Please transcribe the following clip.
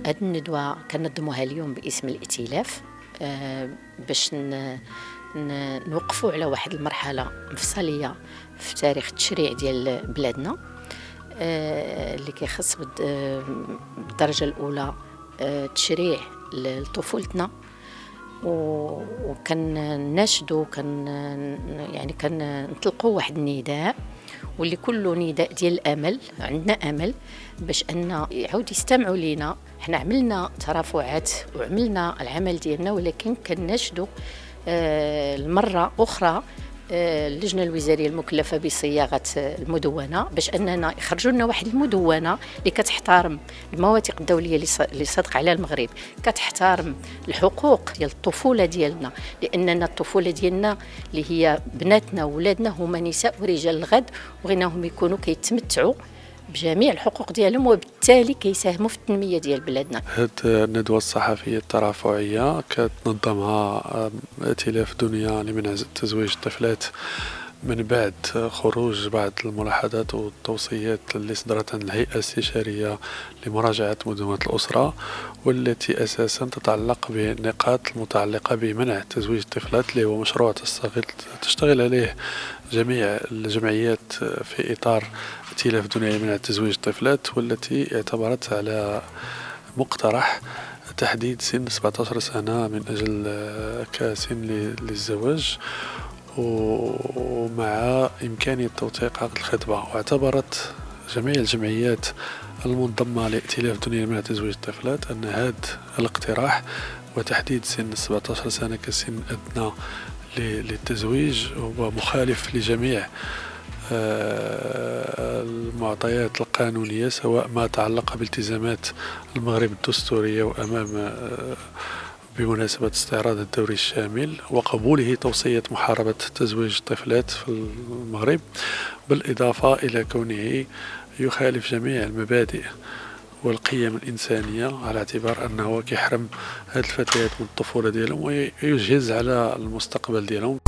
هاد الندوة كنظموها اليوم باسم الائتلاف باش نوقفوا على واحد المرحلة مفصلية في تاريخ التشريع ديال بلادنا، اللي كيخص بالدرجة الأولى تشريع لطفولتنا، وكنناشدوا كنطلقوا واحد النداء واللي كله نداء ديال الامل. عندنا امل باش ان يعاود يستمعوا لينا. حنا عملنا ترافعات وعملنا العمل ديالنا، ولكن كنناشدوا المره اخرى اللجنه الوزاريه المكلفه بصياغه المدونه باش اننا يخرجوا لنا واحد المدونه اللي كتحترم المواثيق الدوليه اللي صادق على المغرب، كتحترم الحقوق ديال الطفوله ديالنا، لاننا الطفوله ديالنا اللي هي بناتنا وولادنا هما نساء ورجال الغد، وغيناهم يكونوا كيتمتعوا بجميع الحقوق ديالهم، وبالتالي كيساهموا في التنميه ديال بلادنا. هذه الندوه الصحفيه الترافعيه كتنظمها ائتلاف دنيا لمنع تزويج الطفلات من بعد خروج بعض الملاحظات والتوصيات اللي صدرت عن الهيئه الاستشاريه لمراجعه مدونة الاسره، والتي اساسا تتعلق بالنقاط المتعلقه بمنع تزويج الطفلات، اللي هو مشروع تشتغل عليه جميع الجمعيات في اطار ائتلاف دنيا لمنع تزويج الطفلات، والتي اعتبرت على مقترح تحديد سن 17 سنة من أجل كسن للزواج، ومع إمكانية توثيق عقد الخطبة. واعتبرت جميع الجمعيات المنضمة لائتلاف دنيا لمنع تزويج الطفلات أن هذا الاقتراح وتحديد سن 17 سنة كسن أدنى للتزويج هو مخالف لجميع المعطيات القانونية، سواء ما تعلق بالتزامات المغرب الدستورية وأمام بمناسبة استعراض الدوري الشامل وقبوله توصية محاربة تزويج الطفلات في المغرب، بالإضافة إلى كونه يخالف جميع المبادئ والقيم الإنسانية، على اعتبار أنه كيحرم هاد الفتيات من الطفولة ديالهم ويجهز على المستقبل ديالهم.